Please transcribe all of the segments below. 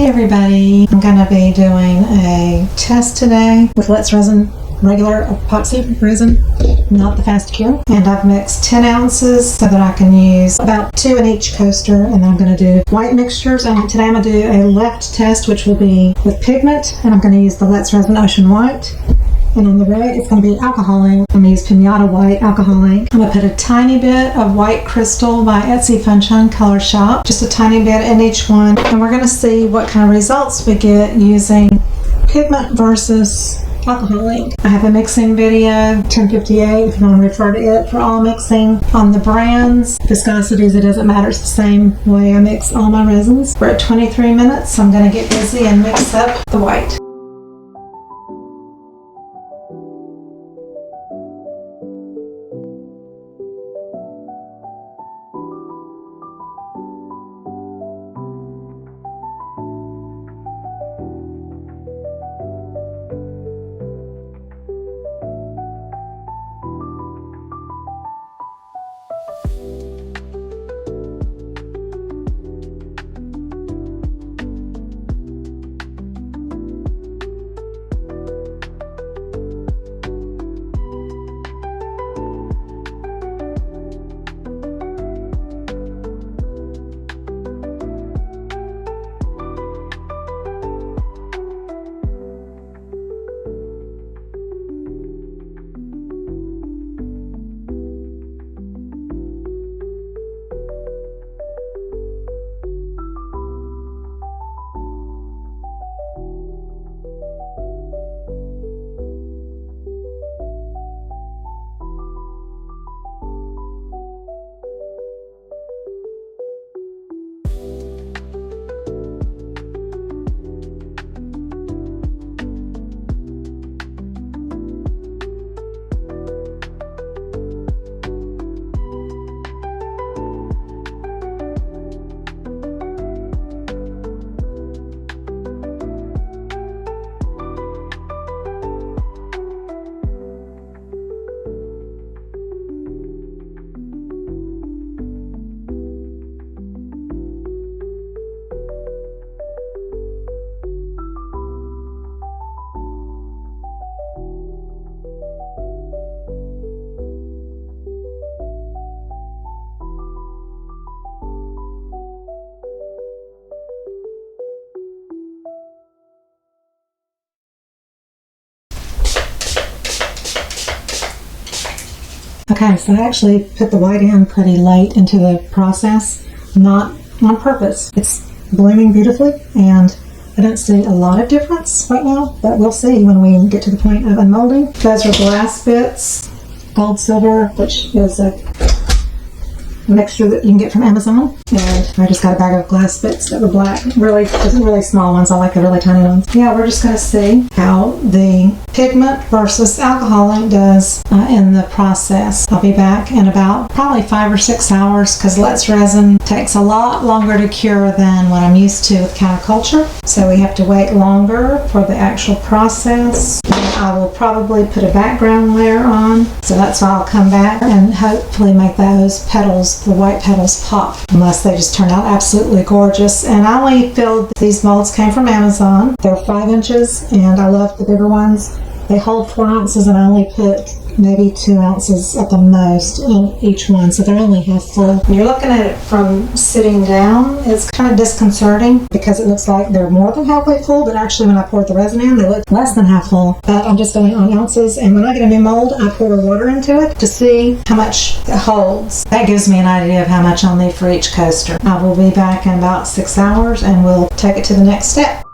Hey everybody, I'm going to be doing a test today with Lett's Resin, regular epoxy resin, not the fast cure. And I've mixed 10 ounces so that I can use about 2 in each coaster. And then I'm going to do white mixtures. And today I'm going to do a left test, which will be with pigment. And I'm going to use the Lett's Resin Ocean White. And on the right, it's going to be alcohol ink. I'm going to use Pinata White alcohol ink. I'm going to put a tiny bit of White Crystal by Etsy Funshine Color Shop, just a tiny bit in each one. And we're going to see what kind of results we get using pigment versus alcohol ink. I have a mixing video, 1058, if you want to refer to it, for all mixing. On the brands, viscosities, it doesn't matter. It's the same way I mix all my resins. We're at 23 minutes, so I'm going to get busy and mix up the white. Okay, so I actually put the white in pretty late into the process, not on purpose. It's blooming beautifully, and I don't see a lot of difference right now, but we'll see when we get to the point of unmolding. Those are glass bits, gold silver, which is a mixture that you can get from Amazon, and I just got a bag of glass bits that were black. Really small ones. I like the really tiny ones. Yeah, we're just going to see how the pigment versus alcohol ink does in the process. I'll be back in about probably 5 or 6 hours because Lett's Resin takes a lot longer to cure than what I'm used to with counterculture. So we have to wait longer for the actual process. And I will probably put a background layer on, so that's why I'll come back and hopefully make those petals, the white petals, pop, unless they just turn out absolutely gorgeous. And I only filled, these molds came from Amazon. They're 5 inches, and I love the bigger ones. They hold 4 ounces, and I only put maybe 2 ounces at the most in each one, so they're only half full. When you're looking at it from sitting down, it's kind of disconcerting because it looks like they're more than halfway full, but actually when I poured the resin in, they look less than half full. But I'm just going on ounces, and when I get a new mold, I pour water into it to see how much it holds. That gives me an idea of how much I'll need for each coaster. I will be back in about 6 hours, and we'll take it to the next step.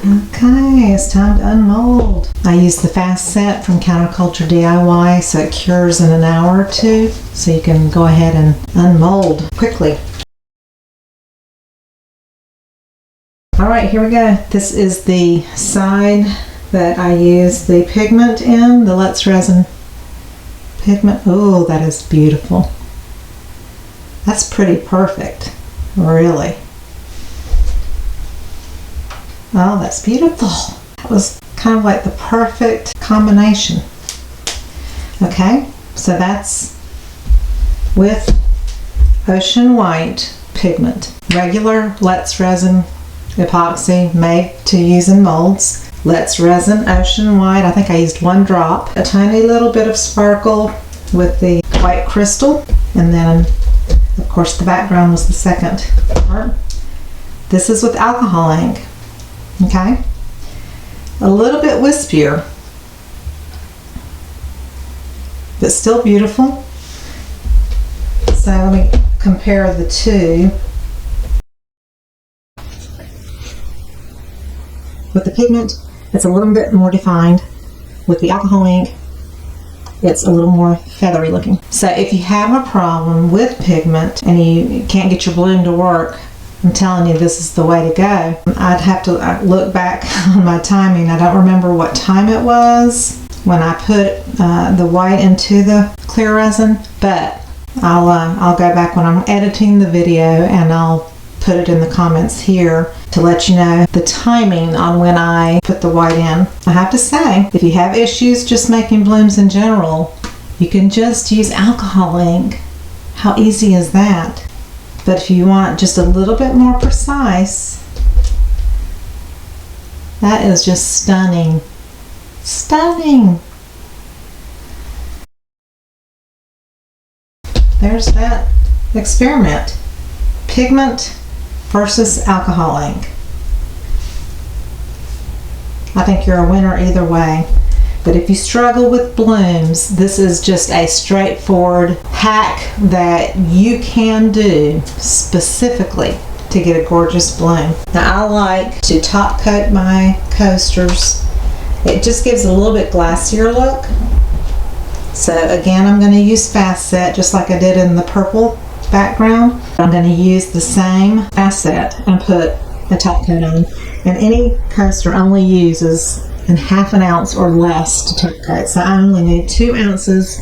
Okay, it's time to unmold. I use the fast set from Counterculture DIY, so it cures in an hour or two, so you can go ahead and unmold quickly. Alright, here we go. This is the side that I use the pigment in, the Let's Resin pigment. Oh, that is beautiful. That's pretty perfect, really. Oh, that's beautiful. That was kind of like the perfect combination. Okay, so that's with Ocean White pigment. Regular Let's Resin epoxy made to use in molds. Let's Resin Ocean White. I think I used 1 drop. A tiny little bit of sparkle with the white crystal. And then, of course, the background was the second part. This is with alcohol ink. Okay, a little bit wispier, but still beautiful. So let me compare the two. With the pigment, it's a little bit more defined. With the alcohol ink, it's a little more feathery looking. So if you have a problem with pigment and you can't get your bloom to work, I'm telling you, this is the way to go. I'd have to look back on my timing. I don't remember what time it was when I put the white into the clear resin, but I'll go back when I'm editing the video and I'll put it in the comments here to let you know the timing on when I put the white in. I have to say, if you have issues just making blooms in general, you can just use alcohol ink. How easy is that? But if you want just a little bit more precise, that is just stunning. Stunning! There's that experiment. Pigment versus alcohol ink. I think you're a winner either way. But if you struggle with blooms, this is just a straightforward hack that you can do specifically to get a gorgeous bloom. Now I like to top coat my coasters. It just gives a little bit glassier look. So again, I'm going to use fast set just like I did in the purple background. I'm going to use the same fast set and put a top coat on. And any coaster only uses in 1/2 ounce or less to top coat. So I only need 2 ounces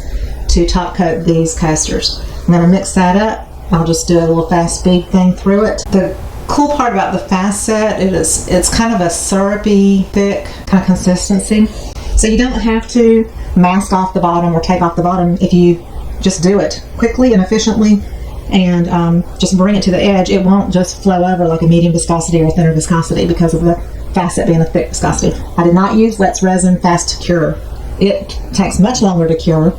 to top coat these coasters. I'm going to mix that up. I'll just do a little fast speed thing through it. The cool part about the fast set is it's kind of a syrupy, thick kind of consistency. So you don't have to mask off the bottom or tape off the bottom if you just do it quickly and efficiently and just bring it to the edge. It won't just flow over like a medium viscosity or a thinner viscosity because of the fast set being a thick viscosity. I did not use Let's Resin Fast to Cure. It takes much longer to cure,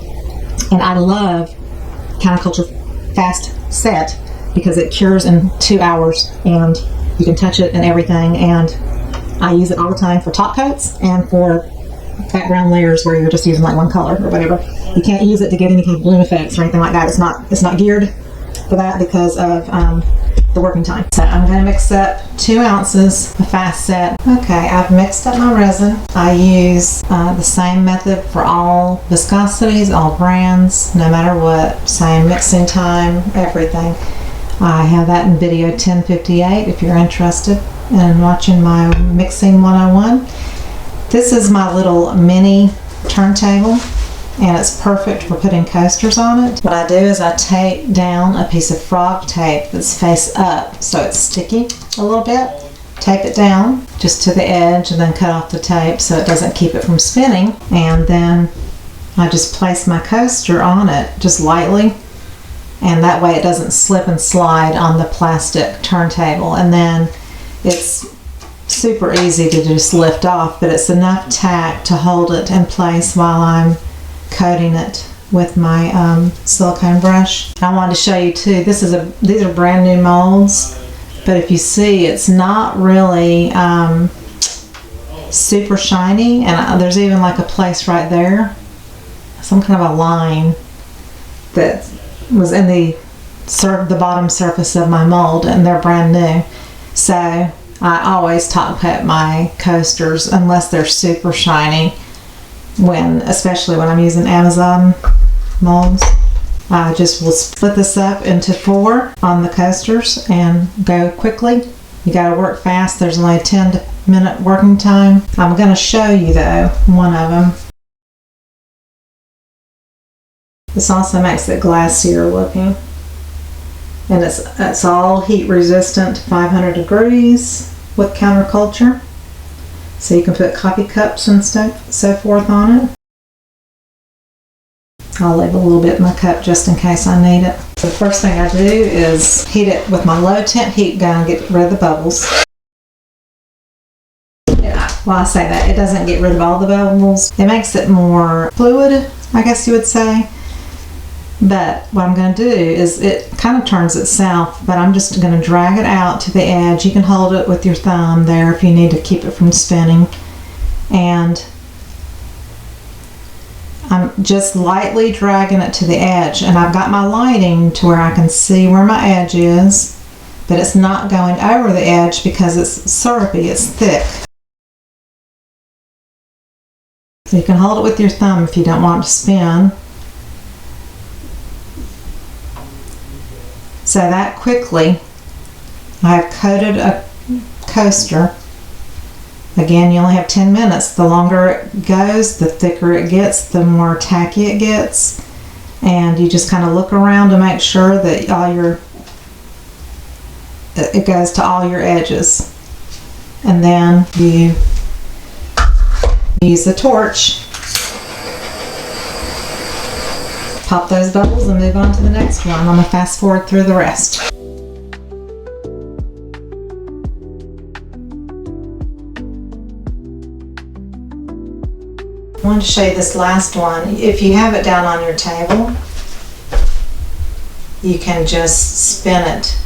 and I love Counterculture Fast Set because it cures in 2 hours and you can touch it and everything, and I use it all the time for top coats and for background layers where you're just using like one color or whatever. You can't use it to get any kind of bloom effects or anything like that. It's not geared for that because of the working time. So I'm going to mix up 2 ounces of fast set. Okay, I've mixed up my resin. I use the same method for all viscosities, all brands, no matter what. Same mixing time, everything. I have that in video 1058 if you're interested in watching my mixing 101. This is my little mini turntable, and it's perfect for putting coasters on it. What I do is I tape down a piece of frog tape that's face up so it's sticky a little bit. Tape it down just to the edge and then cut off the tape so it doesn't keep it from spinning. And then I just place my coaster on it just lightly, and that way it doesn't slip and slide on the plastic turntable. And then it's super easy to just lift off, but it's enough tack to hold it in place while I'm coating it with my silicone brush. I wanted to show you too, these are brand new molds, but if you see, it's not really super shiny, and there's even like a place right there, some kind of a line that was in the bottom surface of my mold, and they're brand new. So I always top coat my coasters unless they're super shiny, especially when I'm using Amazon molds. I just will split this up into 4 on the coasters and go quickly. You got to work fast. There's only a 10-minute working time. I'm going to show you though one of them. This also makes it glassier looking. And it's all heat resistant, 500 degrees with counterculture. So you can put coffee cups and so forth on it. I'll leave a little bit in my cup just in case I need it. So the first thing I do is heat it with my low temp heat gun, get rid of the bubbles. Well, I say that, it doesn't get rid of all the bubbles. It makes it more fluid, I guess you would say. But what I'm going to do is it kind of turns itself, but I'm just going to drag it out to the edge. You can hold it with your thumb there if you need to keep it from spinning. And I'm just lightly dragging it to the edge. And I've got my lighting to where I can see where my edge is, but it's not going over the edge because it's syrupy, it's thick. So you can hold it with your thumb if you don't want it to spin. So that quickly, I have coated a coaster. Again, you only have 10 minutes. The longer it goes, the thicker it gets, the more tacky it gets. And you just kind of look around to make sure that it goes to all your edges. And then you use the torch, pop those bubbles and move on to the next one. I'm going to fast forward through the rest. I want to show you this last one. If you have it down on your table, you can just spin it.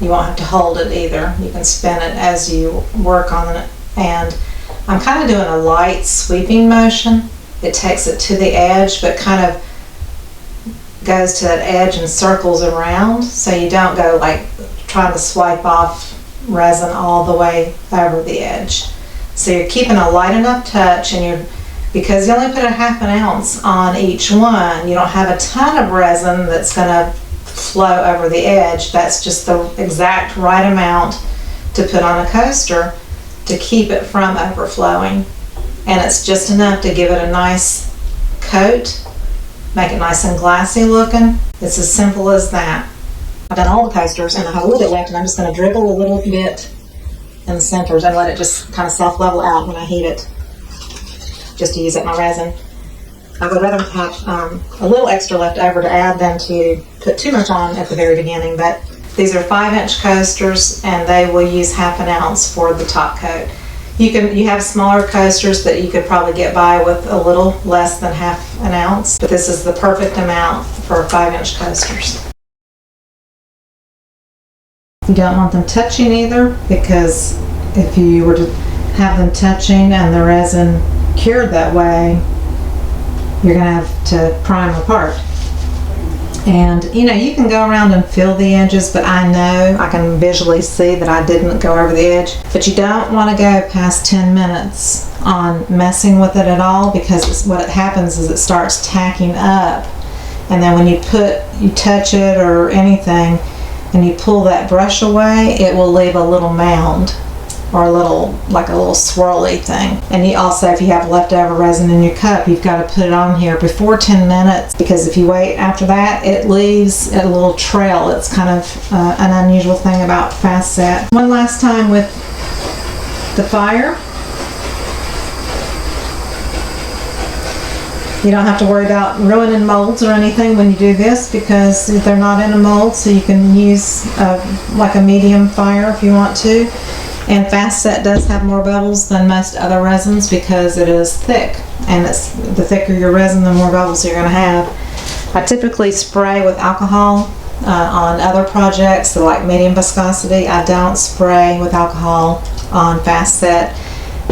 You won't have to hold it either. You can spin it as you work on it. And I'm kind of doing a light sweeping motion. It takes it to the edge, but kind of goes to that edge and circles around, so you don't go like trying to swipe off resin all the way over the edge. So you're keeping a light enough touch, and because you only put a 1/2 ounce on each one, you don't have a ton of resin that's going to flow over the edge. That's just the exact right amount to put on a coaster to keep it from overflowing. And it's just enough to give it a nice coat, make it nice and glassy looking. It's as simple as that. I've done all the coasters and I have a little bit left, and I'm just going to dribble a little bit in the centers and let it just kind of self-level out when I heat it, just to use up my resin. I would rather have a little extra left over to add than to put too much on at the very beginning, but these are 5-inch coasters and they will use 1/2 ounce for the top coat. You have smaller coasters that you could probably get by with a little less than 1/2 ounce, but this is the perfect amount for 5-inch coasters. You don't want them touching either, because if you were to have them touching and the resin cured that way, you're going to have to pry them apart. And you can go around and feel the edges, but I can visually see that I didn't go over the edge. But you don't want to go past 10 minutes on messing with it at all, because what happens is it starts tacking up, and then when you touch it or anything and you pull that brush away, it will leave a little mound or a little swirly thing. And you also, if you have leftover resin in your cup, you've got to put it on here before 10 minutes, because if you wait after that, it leaves a little trail. It's kind of an unusual thing about fast set. One last time with the fire. You don't have to worry about ruining molds or anything when you do this, because they're not in a mold, so you can use like a medium fire if you want to. And fast set does have more bubbles than most other resins because it is thick, and the thicker your resin, the more bubbles you're going to have. I typically spray with alcohol on other projects, so like medium viscosity. I don't spray with alcohol on fast set.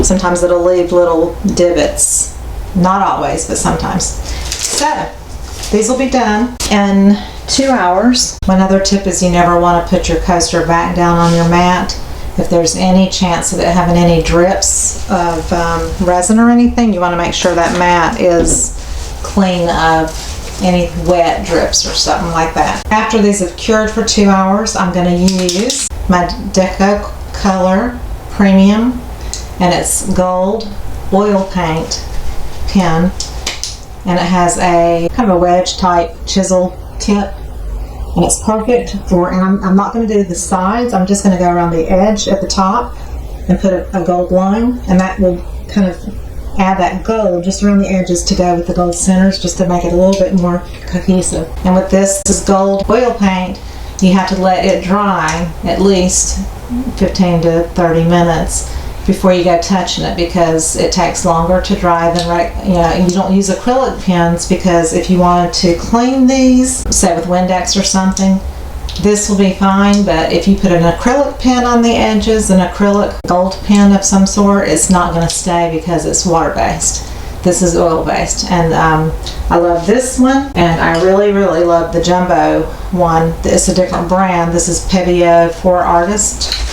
Sometimes it'll leave little divots. Not always, but sometimes. So these will be done in 2 hours. One other tip is you never want to put your coaster back down on your mat if there's any chance of it having any drips of resin or anything, you want to make sure that mat is clean of any wet drips or something like that. After these have cured for 2 hours, I'm going to use my Deco Color Premium, and it's gold oil paint pen, and it has a kind of a wedge type chisel tip, and it's perfect for, and I'm not going to do the sides, I'm just going to go around the edge at the top and put a gold line, and that will kind of add that gold just around the edges to go with the gold centers, just to make it a little bit more cohesive. And with this is gold oil paint, you have to let it dry at least 15 to 30 minutes before you go touching it, because it takes longer to dry than, you don't use acrylic pens, because if you wanted to clean these, say with Windex or something, this will be fine, but if you put an acrylic pen on the edges, an acrylic gold pen of some sort, it's not going to stay because it's water-based. This is oil-based, and I love this one, and I really, really love the jumbo one. It's a different brand. This is Pebeo for Artist.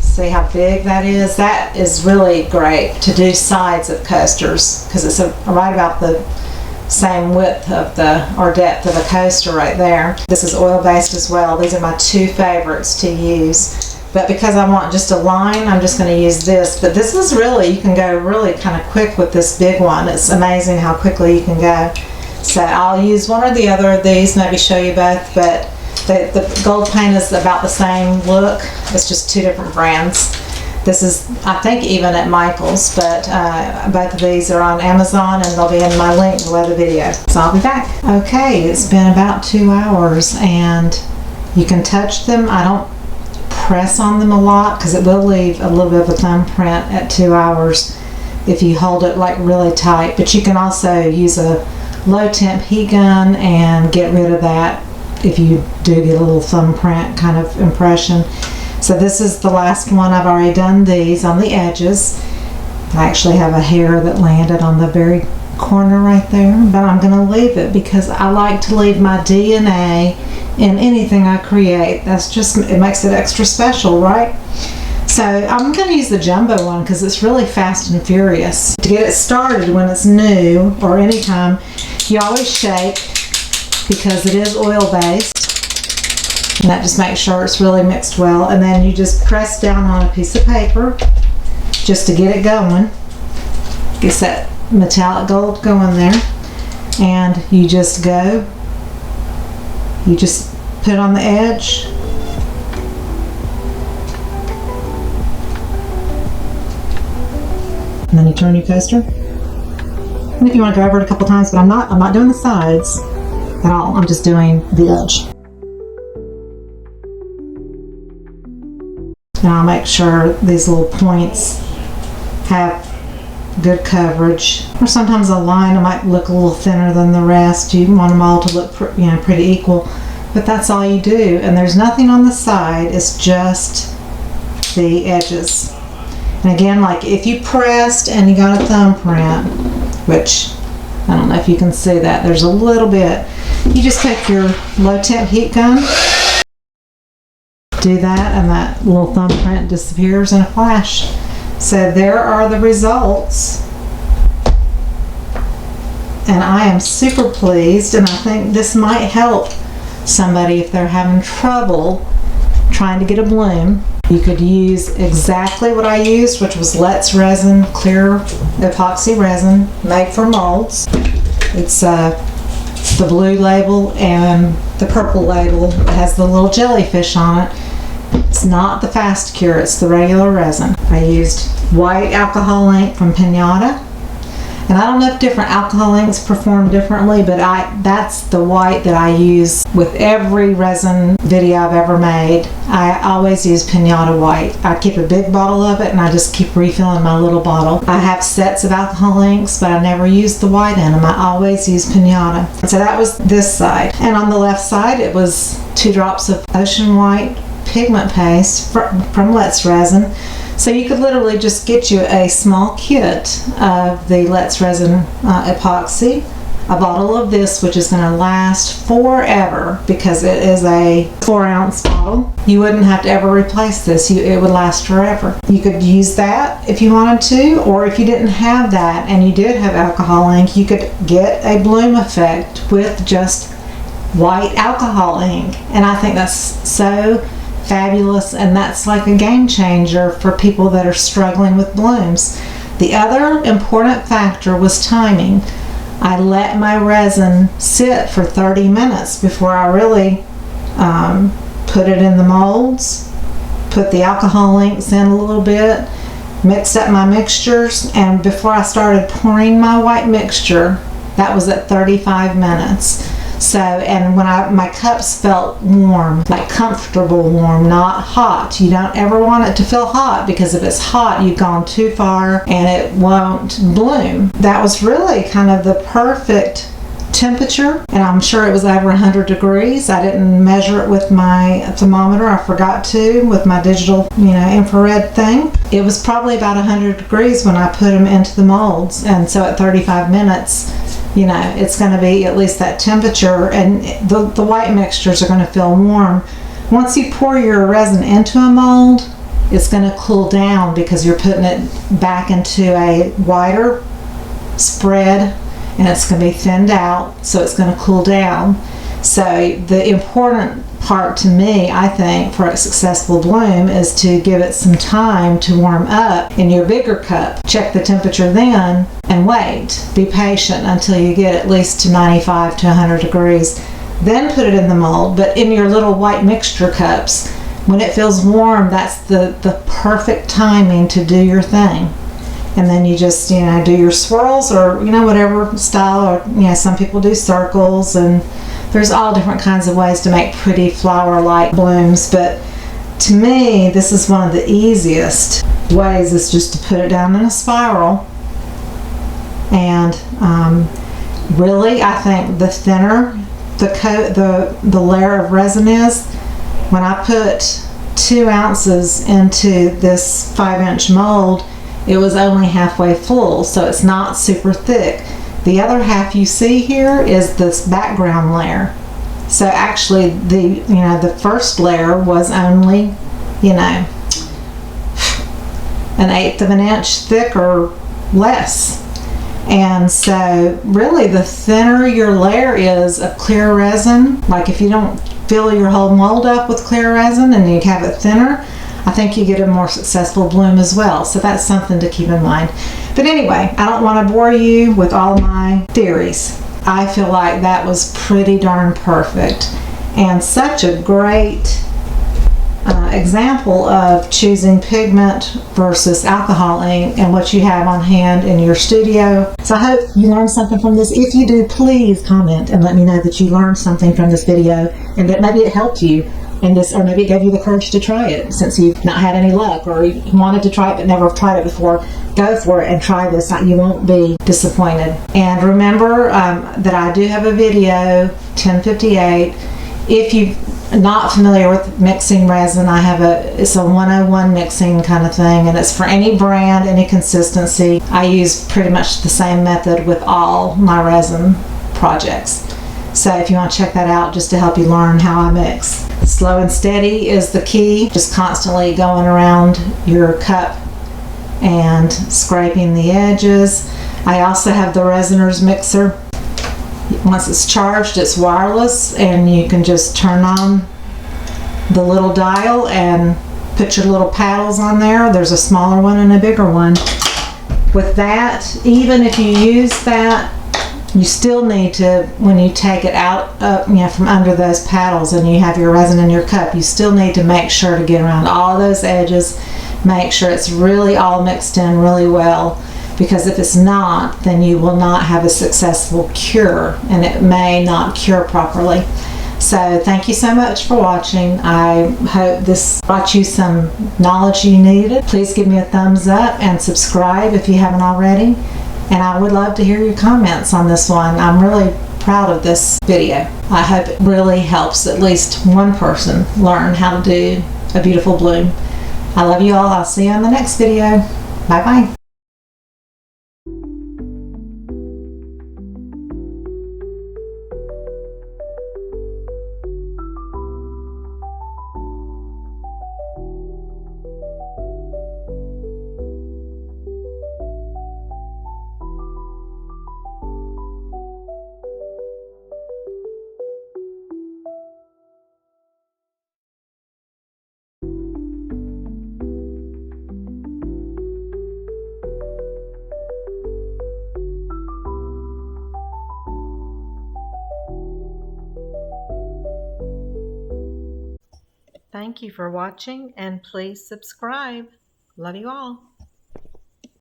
See how big that is? That is really great to do sides of coasters, because it's right about the same width of or depth of a coaster right there. This is oil based as well. These are my two favorites to use, but because I want just a line, I'm just going to use this. But this is really, you can go really kind of quick with this big one. It's amazing how quickly you can go. So I'll use one or the other of these, maybe show you both, but the gold paint is about the same look. It's just two different brands. This is, I think, even at Michael's, but both of these are on Amazon, and they'll be in my link below the video. So I'll be back. Okay, it's been about 2 hours, and you can touch them. I don't press on them a lot because it will leave a little bit of a thumbprint at 2 hours if you hold it like really tight. But you can also use a low temp heat gun and get rid of that if you do get a little thumbprint kind of impression. So this is the last one. I've already done these on the edges. I actually have a hair that landed on the very corner right there, but I'm going to leave it because I like to leave my DNA in anything I create. That's just, it makes it extra special, right? So I'm going to use the jumbo one because it's really fast and furious. To get it started when it's new or anytime, you always shake because it is oil based. And that just makes sure it's really mixed well. And then you just press down on a piece of paper just to get it going. Gets that metallic gold going there. And you just go. You just put it on the edge. And then you turn your coaster. And if you want to go over it a couple times, but I'm not doing the sides at all. I'm just doing the edge. And I'll make sure these little points have good coverage. Or sometimes a line might look a little thinner than the rest. You want them all to look pretty equal. But that's all you do. And there's nothing on the side. It's just the edges. And again, like if you pressed and you got a thumbprint, which I don't know if you can see that, there's a little bit. You just take your low temp heat gun, do that, and that little thumbprint disappears in a flash. So there are the results, and I am super pleased, and I think this might help somebody if they're having trouble trying to get a bloom. You could use exactly what I used, which was Lett's resin, clear epoxy resin made for molds. It's the blue label and the purple label. It has the little jellyfish on it. It's not the fast cure, it's the regular resin. I used white alcohol ink from Pinata. And I don't know if different alcohol inks perform differently, but that's the white that I use with every resin video I've ever made. I always use Pinata white. I keep a big bottle of it and I just keep refilling my little bottle. I have sets of alcohol inks, but I never use the white in them. I always use Pinata. So that was this side. And on the left side, it was 2 drops of Ocean White pigment paste from Lett's resin. So you could literally just get you a small kit of the Lett's resin epoxy, a bottle of this, which is going to last forever because it is a 4-ounce bottle. You wouldn't have to ever replace this. It would last forever. You could use that if you wanted to, or if you didn't have that and you did have alcohol ink, you could get a bloom effect with just white alcohol ink. And I think that's so fabulous, and that's like a game changer for people that are struggling with blooms. The other important factor was timing. I let my resin sit for 30 minutes before I really put it in the molds, put the alcohol inks in a little bit, mixed up my mixtures, and before I started pouring my white mixture, that was at 35 minutes. So, and when my cups felt warm, like comfortable warm, not hot. You don't ever want it to feel hot, because if it's hot, you've gone too far and it won't bloom. That was really kind of the perfect temperature, and I'm sure it was over 100 degrees. I didn't measure it with my thermometer. I forgot to with my digital, infrared thing. It was probably about 100 degrees when I put them into the molds, and so at 35 minutes, it's going to be at least that temperature, and the white mixtures are going to feel warm. Once you pour your resin into a mold, it's going to cool down because you're putting it back into a wider spread, and it's going to be thinned out, so it's going to cool down. So the important part to me, I think, for a successful bloom is to give it some time to warm up in your bigger cup. Check the temperature then and wait. Be patient until you get at least to 95 to 100 degrees. Then put it in the mold. But in your little white mixture cups, when it feels warm, that's the perfect timing to do your thing. And then you just, do your swirls, or, whatever style, or, some people do circles, and there's all different kinds of ways to make pretty flower-like blooms. But to me, this is one of the easiest ways, is just to put it down in a spiral. And really, I think the thinner the layer of resin is, when I put 2 ounces into this 5-inch mold, it was only halfway full, so it's not super thick. The other half you see here is this background layer. So actually, the first layer was only, an 1/8 of an inch thick or less. And so really, the thinner your layer is of clear resin, like if you don't fill your whole mold up with clear resin and you have it thinner, I think you get a more successful bloom as well. So that's something to keep in mind. But anyway, I don't want to bore you with all my theories. I feel like that was pretty darn perfect, and such a great example of choosing pigment versus alcohol ink and what you have on hand in your studio. So I hope you learned something from this. If you do, please comment and let me know that you learned something from this video, and that maybe it helped you in this, or maybe it gave you the courage to try it since you've not had any luck, or you wanted to try it but never tried it before. Go for it and try this. You won't be disappointed. And remember that I do have a video, 1058. If you're not familiar with mixing resin, it's a 101 mixing kind of thing, and it's for any brand, any consistency. I use pretty much the same method with all my resin projects. So if you want to check that out, just to help you learn how I mix. Slow and steady is the key. Just constantly going around your cup and scraping the edges. I also have the Resiner's mixer. Once it's charged, it's wireless, and you can just turn on the little dial and put your little paddles on there. There's a smaller one and a bigger one. With that, even if you use that, you still need to, when you take it out from under those paddles and you have your resin in your cup, you still need to make sure to get around all those edges. Make sure it's really all mixed in really well, because if it's not, then you will not have a successful cure, and it may not cure properly. So thank you so much for watching. I hope this brought you some knowledge you needed. Please give me a thumbs up and subscribe if you haven't already. And I would love to hear your comments on this one. I'm really proud of this video. I hope it really helps at least one person learn how to do a beautiful bloom. I love you all. I'll see you in the next video. Bye-bye. Thank you for watching, and please subscribe. Love you all.